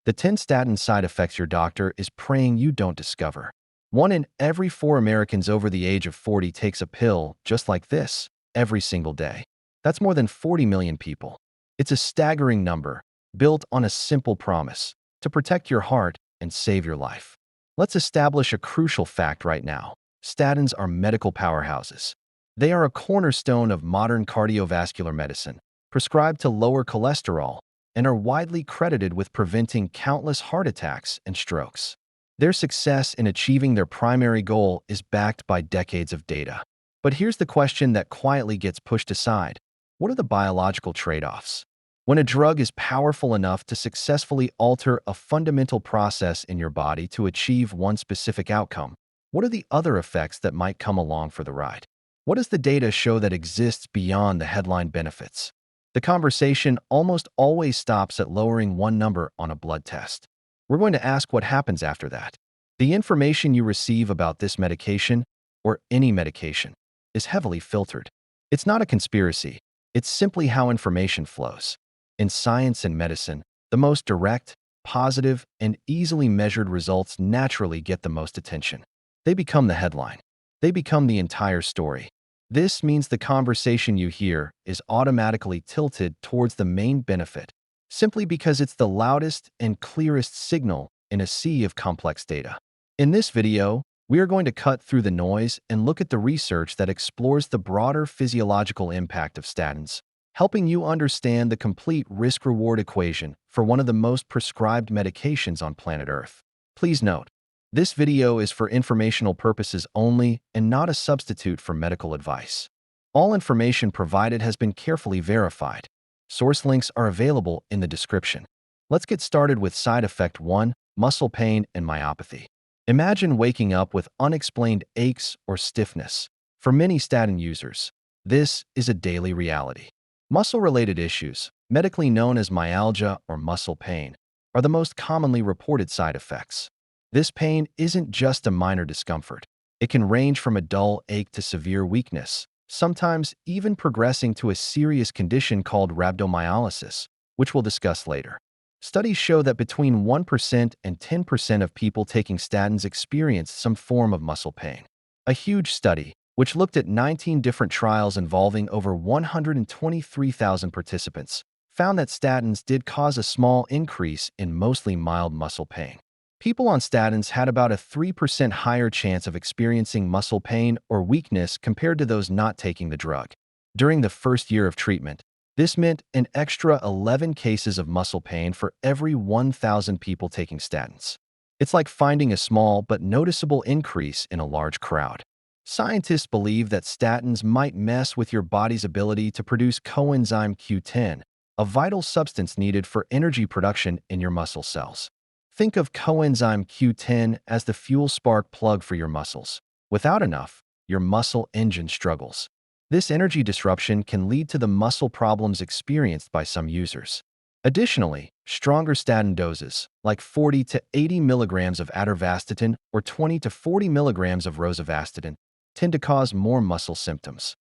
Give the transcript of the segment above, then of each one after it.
The 10 statin side effects your doctor is praying you don't discover. 1 in every 4 Americans over the age of 40 takes a pill just like this every single day. That's more than 40 million people. It's a staggering number, built on a simple promise to protect your heart and save your life. Let's establish a crucial fact right now. Statins are medical powerhouses. They are a cornerstone of modern cardiovascular medicine, prescribed to lower cholesterol, and are widely credited with preventing countless heart attacks and strokes. Their success in achieving their primary goal is backed by decades of data. But here's the question that quietly gets pushed aside. What are the biological trade-offs? When a drug is powerful enough to successfully alter a fundamental process in your body to achieve one specific outcome, what are the other effects that might come along for the ride? What does the data show that exists beyond the headline benefits? The conversation almost always stops at lowering one number on a blood test. We're going to ask what happens after that. The information you receive about this medication, or any medication, is heavily filtered. It's not a conspiracy. It's simply how information flows. In science and medicine, the most direct, positive, and easily measured results naturally get the most attention. They become the headline. They become the entire story. This means the conversation you hear is automatically tilted towards the main benefit, simply because it's the loudest and clearest signal in a sea of complex data. In this video, we are going to cut through the noise and look at the research that explores the broader physiological impact of statins, helping you understand the complete risk-reward equation for one of the most prescribed medications on planet Earth. Please note, this video is for informational purposes only and not a substitute for medical advice. All information provided has been carefully verified. Source links are available in the description. Let's get started with side effect 1, muscle pain and myopathy. Imagine waking up with unexplained aches or stiffness. For many statin users, this is a daily reality. Muscle-related issues, medically known as myalgia or muscle pain, are the most commonly reported side effects. This pain isn't just a minor discomfort. It can range from a dull ache to severe weakness, sometimes even progressing to a serious condition called rhabdomyolysis, which we'll discuss later. Studies show that between 1% and 10% of people taking statins experience some form of muscle pain. A huge study, which looked at 19 different trials involving over 123,000 participants, found that statins did cause a small increase in mostly mild muscle pain. People on statins had about a 3% higher chance of experiencing muscle pain or weakness compared to those not taking the drug. During the first year of treatment, this meant an extra 11 cases of muscle pain for every 1,000 people taking statins. It's like finding a small but noticeable increase in a large crowd. Scientists believe that statins might mess with your body's ability to produce coenzyme Q10, a vital substance needed for energy production in your muscle cells. Think of coenzyme Q10 as the fuel spark plug for your muscles. Without enough, your muscle engine struggles. This energy disruption can lead to the muscle problems experienced by some users. Additionally, stronger statin doses, like 40 to 80 milligrams of Atorvastatin or 20 to 40 milligrams of Rosuvastatin, tend to cause more muscle symptoms.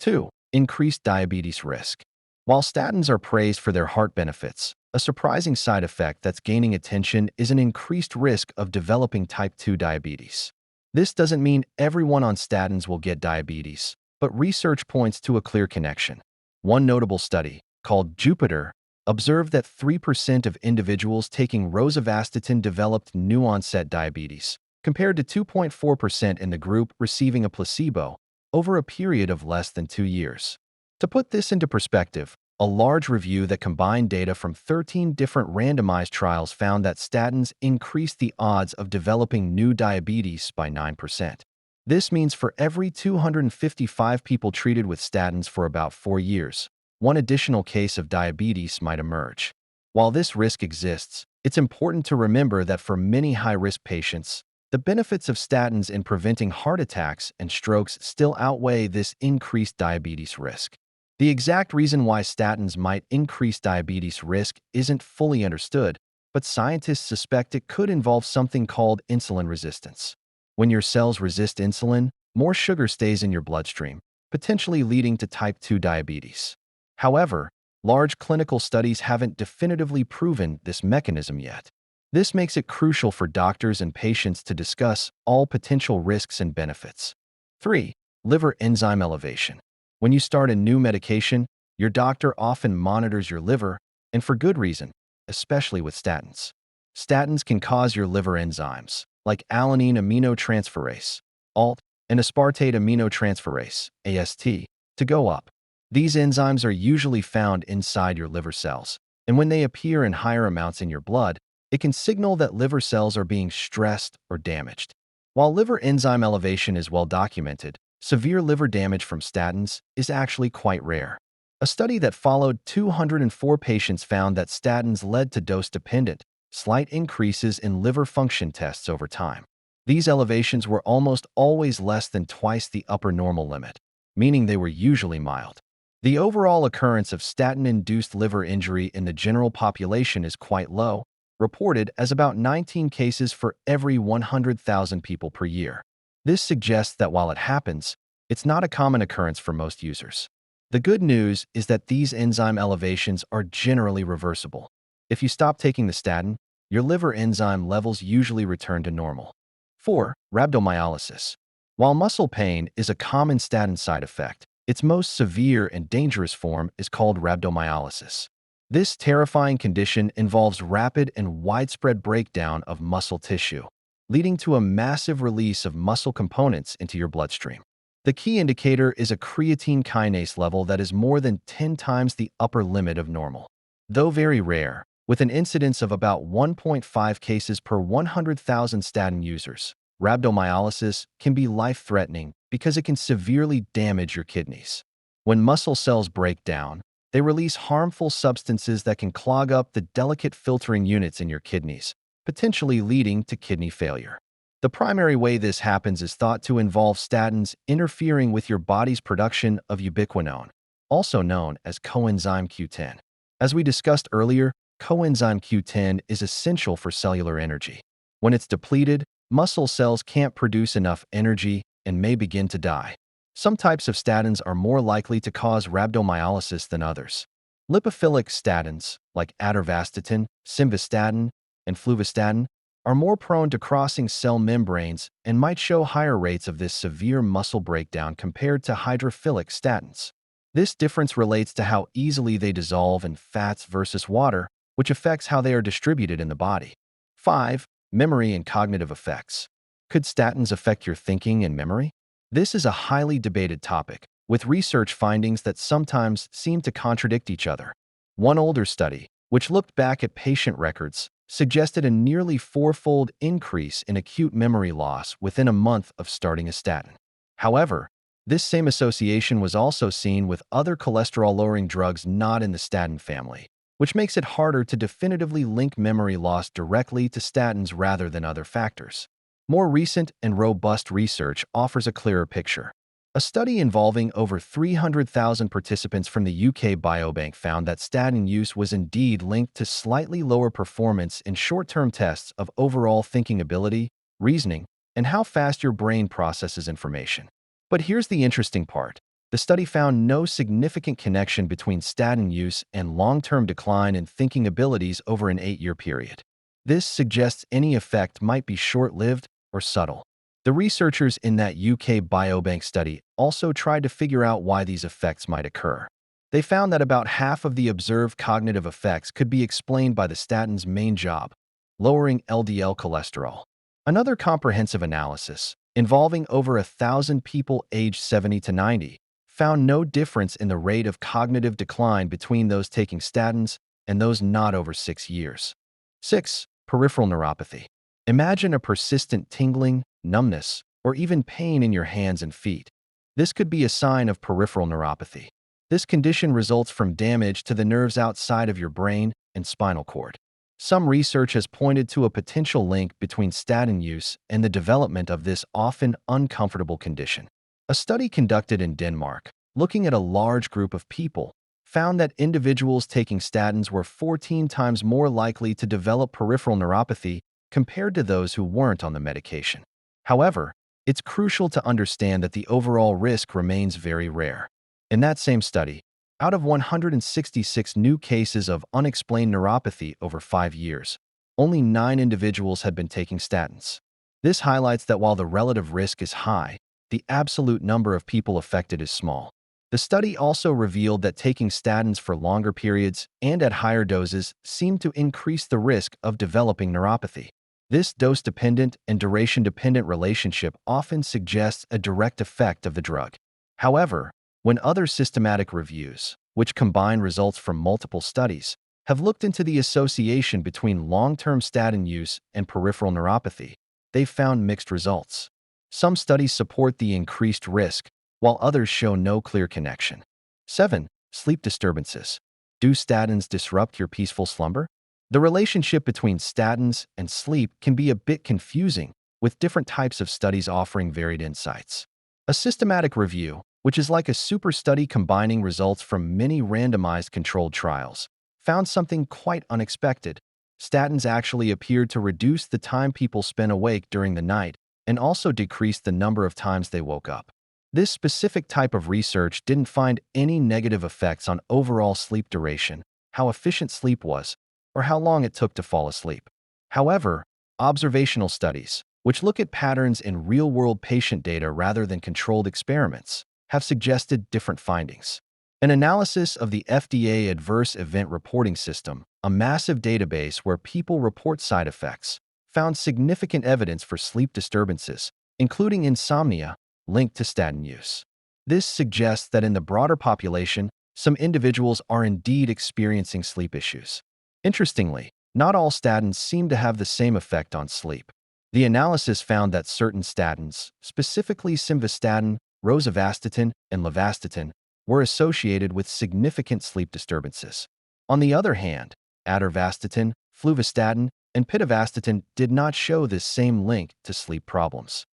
2. Increased diabetes risk. While statins are praised for their heart benefits, a surprising side effect that's gaining attention is an increased risk of developing type 2 diabetes. This doesn't mean everyone on statins will get diabetes, but research points to a clear connection. One notable study, called Lipitor, observed that 3% of individuals taking Rosuvastatin developed new-onset diabetes, compared to 2.4% in the group receiving a placebo over a period of less than 2 years. To put this into perspective, a large review that combined data from 13 different randomized trials found that statins increased the odds of developing new diabetes by 9%. This means for every 255 people treated with statins for about 4 years, one additional case of diabetes might emerge. While this risk exists, it's important to remember that for many high-risk patients, the benefits of statins in preventing heart attacks and strokes still outweigh this increased diabetes risk. The exact reason why statins might increase diabetes risk isn't fully understood, but scientists suspect it could involve something called insulin resistance. When your cells resist insulin, more sugar stays in your bloodstream, potentially leading to type 2 diabetes. However, large clinical studies haven't definitively proven this mechanism yet. This makes it crucial for doctors and patients to discuss all potential risks and benefits. 3. Liver enzyme elevation. When you start a new medication, your doctor often monitors your liver, and for good reason, especially with statins. Statins can cause your liver enzymes, like alanine aminotransferase, ALT, and aspartate aminotransferase, AST, to go up. These enzymes are usually found inside your liver cells, and when they appear in higher amounts in your blood, it can signal that liver cells are being stressed or damaged. While liver enzyme elevation is well documented, severe liver damage from statins is actually quite rare. A study that followed 204 patients found that statins led to dose-dependent, slight increases in liver function tests over time. These elevations were almost always less than twice the upper normal limit, meaning they were usually mild. The overall occurrence of statin-induced liver injury in the general population is quite low, reported as about 19 cases for every 100,000 people per year. This suggests that while it happens, it's not a common occurrence for most users. The good news is that these enzyme elevations are generally reversible. If you stop taking the statin, your liver enzyme levels usually return to normal. 4. Rhabdomyolysis. While muscle pain is a common statin side effect, its most severe and dangerous form is called rhabdomyolysis. This terrifying condition involves rapid and widespread breakdown of muscle tissue, leading to a massive release of muscle components into your bloodstream. The key indicator is a creatine kinase level that is more than 10 times the upper limit of normal. Though very rare, with an incidence of about 1.5 cases per 100,000 statin users, rhabdomyolysis can be life-threatening because it can severely damage your kidneys. When muscle cells break down, they release harmful substances that can clog up the delicate filtering units in your kidneys, potentially leading to kidney failure. The primary way this happens is thought to involve statins interfering with your body's production of ubiquinone, also known as coenzyme Q10. As we discussed earlier, coenzyme Q10 is essential for cellular energy. When it's depleted, muscle cells can't produce enough energy and may begin to die. Some types of statins are more likely to cause rhabdomyolysis than others. Lipophilic statins, like Atorvastatin, Simvastatin, and Fluvastatin, are more prone to crossing cell membranes and might show higher rates of this severe muscle breakdown compared to hydrophilic statins. This difference relates to how easily they dissolve in fats versus water, which affects how they are distributed in the body. 5. Memory and cognitive effects. Could statins affect your thinking and memory? This is a highly debated topic, with research findings that sometimes seem to contradict each other. One older study, which looked back at patient records, suggested a nearly four-fold increase in acute memory loss within a month of starting a statin. However, this same association was also seen with other cholesterol-lowering drugs not in the statin family, which makes it harder to definitively link memory loss directly to statins rather than other factors. More recent and robust research offers a clearer picture. A study involving over 300,000 participants from the UK Biobank found that statin use was indeed linked to slightly lower performance in short-term tests of overall thinking ability, reasoning, and how fast your brain processes information. But here's the interesting part. The study found no significant connection between statin use and long-term decline in thinking abilities over an 8-year period. This suggests any effect might be short-lived or subtle. The researchers in that UK Biobank study also tried to figure out why these effects might occur. They found that about half of the observed cognitive effects could be explained by the statin's main job, lowering LDL cholesterol. Another comprehensive analysis, involving over 1,000 people aged 70 to 90, found no difference in the rate of cognitive decline between those taking statins and those not over 6 years. 6. Peripheral neuropathy. Imagine a persistent tingling, numbness, or even pain in your hands and feet. This could be a sign of peripheral neuropathy. This condition results from damage to the nerves outside of your brain and spinal cord. Some research has pointed to a potential link between statin use and the development of this often uncomfortable condition. A study conducted in Denmark, looking at a large group of people, found that individuals taking statins were 14 times more likely to develop peripheral neuropathy compared to those who weren't on the medication. However, it's crucial to understand that the overall risk remains very rare. In that same study, out of 166 new cases of unexplained neuropathy over 5 years, only 9 individuals had been taking statins. This highlights that while the relative risk is high, the absolute number of people affected is small. The study also revealed that taking statins for longer periods and at higher doses seemed to increase the risk of developing neuropathy. This dose-dependent and duration-dependent relationship often suggests a direct effect of the drug. However, when other systematic reviews, which combine results from multiple studies, have looked into the association between long-term statin use and peripheral neuropathy, they've found mixed results. Some studies support the increased risk, while others show no clear connection. 7. Sleep disturbances. Do statins disrupt your peaceful slumber? The relationship between statins and sleep can be a bit confusing, with different types of studies offering varied insights. A systematic review, which is like a super study combining results from many randomized controlled trials, found something quite unexpected. Statins actually appeared to reduce the time people spent awake during the night and also decrease the number of times they woke up. This specific type of research didn't find any negative effects on overall sleep duration, how efficient sleep was, or how long it took to fall asleep. However, observational studies, which look at patterns in real-world patient data rather than controlled experiments, have suggested different findings. An analysis of the FDA Adverse Event Reporting System, a massive database where people report side effects, found significant evidence for sleep disturbances, including insomnia, linked to statin use. This suggests that in the broader population, some individuals are indeed experiencing sleep issues. Interestingly, not all statins seem to have the same effect on sleep. The analysis found that certain statins, specifically Simvastatin, Rosuvastatin, and Lipitor, were associated with significant sleep disturbances. On the other hand, Atorvastatin, Fluvastatin, and Pitavastatin did not show this same link to sleep problems.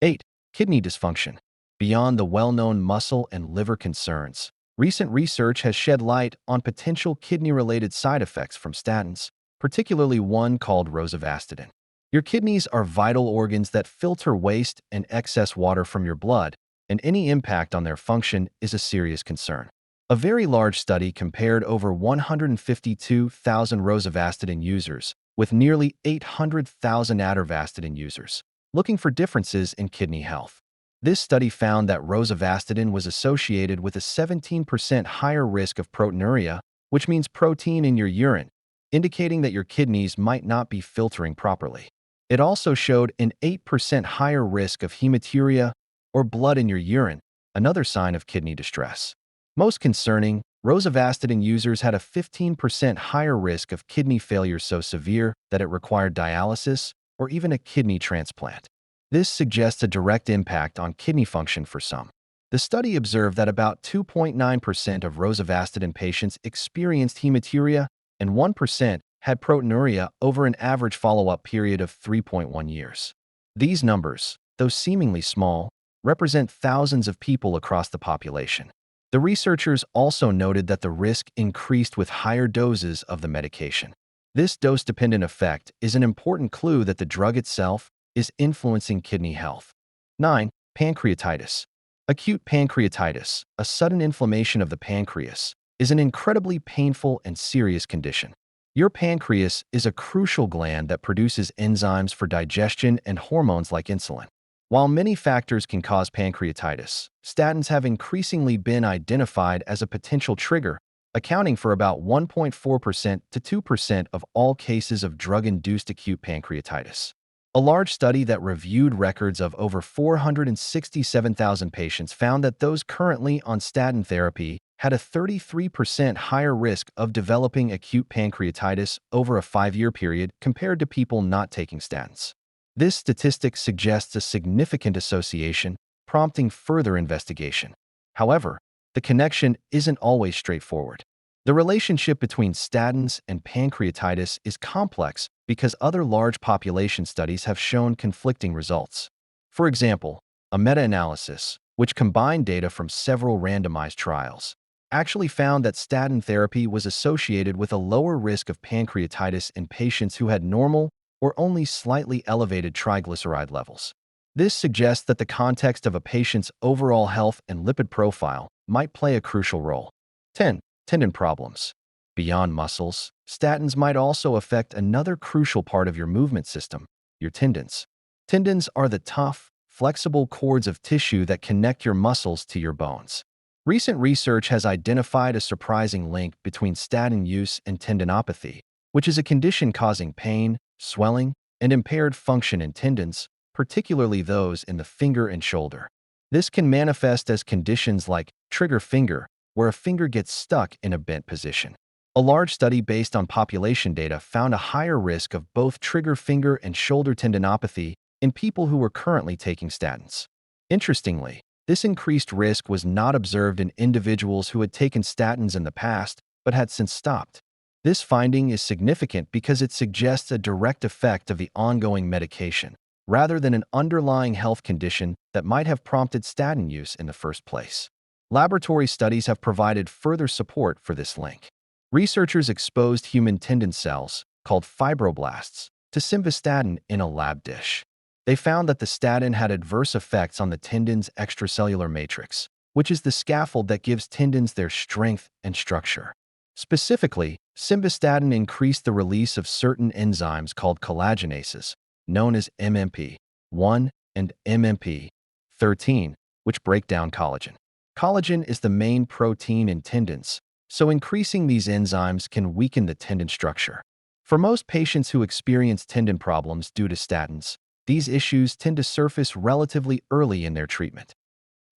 8. Kidney dysfunction. Beyond the well-known muscle and liver concerns, recent research has shed light on potential kidney-related side effects from statins, particularly one called Rosuvastatin. Your kidneys are vital organs that filter waste and excess water from your blood, and any impact on their function is a serious concern. A very large study compared over 152,000 Rosuvastatin users with nearly 800,000 Atorvastatin users, looking for differences in kidney health. This study found that Rosuvastatin was associated with a 17% higher risk of proteinuria, which means protein in your urine, indicating that your kidneys might not be filtering properly. It also showed an 8% higher risk of hematuria, or blood in your urine, another sign of kidney distress. Most concerning, Rosuvastatin users had a 15% higher risk of kidney failure so severe that it required dialysis or even a kidney transplant. This suggests a direct impact on kidney function for some. The study observed that about 2.9% of Rosuvastatin patients experienced hematuria and 1% had proteinuria over an average follow-up period of 3.1 years. These numbers, though seemingly small, represent thousands of people across the population. The researchers also noted that the risk increased with higher doses of the medication. This dose-dependent effect is an important clue that the drug itself is influencing kidney health. 9. Pancreatitis. Acute pancreatitis, a sudden inflammation of the pancreas, is an incredibly painful and serious condition. Your pancreas is a crucial gland that produces enzymes for digestion and hormones like insulin. While many factors can cause pancreatitis, statins have increasingly been identified as a potential trigger, accounting for about 1.4% to 2% of all cases of drug-induced acute pancreatitis. A large study that reviewed records of over 467,000 patients found that those currently on statin therapy had a 33% higher risk of developing acute pancreatitis over a 5-year period compared to people not taking statins. This statistic suggests a significant association, prompting further investigation. However, the connection isn't always straightforward. The relationship between statins and pancreatitis is complex because other large population studies have shown conflicting results. For example, a meta-analysis, which combined data from several randomized trials, actually found that statin therapy was associated with a lower risk of pancreatitis in patients who had normal or only slightly elevated triglyceride levels. This suggests that the context of a patient's overall health and lipid profile might play a crucial role. 10. Tendon problems. Beyond muscles, statins might also affect another crucial part of your movement system, your tendons. Tendons are the tough, flexible cords of tissue that connect your muscles to your bones. Recent research has identified a surprising link between statin use and tendinopathy, which is a condition causing pain, swelling, and impaired function in tendons, particularly those in the finger and shoulder. This can manifest as conditions like trigger finger, where a finger gets stuck in a bent position. A large study based on population data found a higher risk of both trigger finger and shoulder tendinopathy in people who were currently taking statins. Interestingly, this increased risk was not observed in individuals who had taken statins in the past but had since stopped. This finding is significant because it suggests a direct effect of the ongoing medication, rather than an underlying health condition that might have prompted statin use in the first place. Laboratory studies have provided further support for this link. Researchers exposed human tendon cells, called fibroblasts, to simvastatin in a lab dish. They found that the statin had adverse effects on the tendon's extracellular matrix, which is the scaffold that gives tendons their strength and structure. Specifically, simvastatin increased the release of certain enzymes called collagenases, known as MMP-1 and MMP-13, which break down collagen. Collagen is the main protein in tendons, so increasing these enzymes can weaken the tendon structure. For most patients who experience tendon problems due to statins, these issues tend to surface relatively early in their treatment.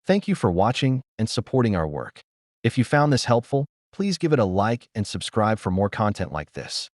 Thank you for watching and supporting our work. If you found this helpful, please give it a like and subscribe for more content like this.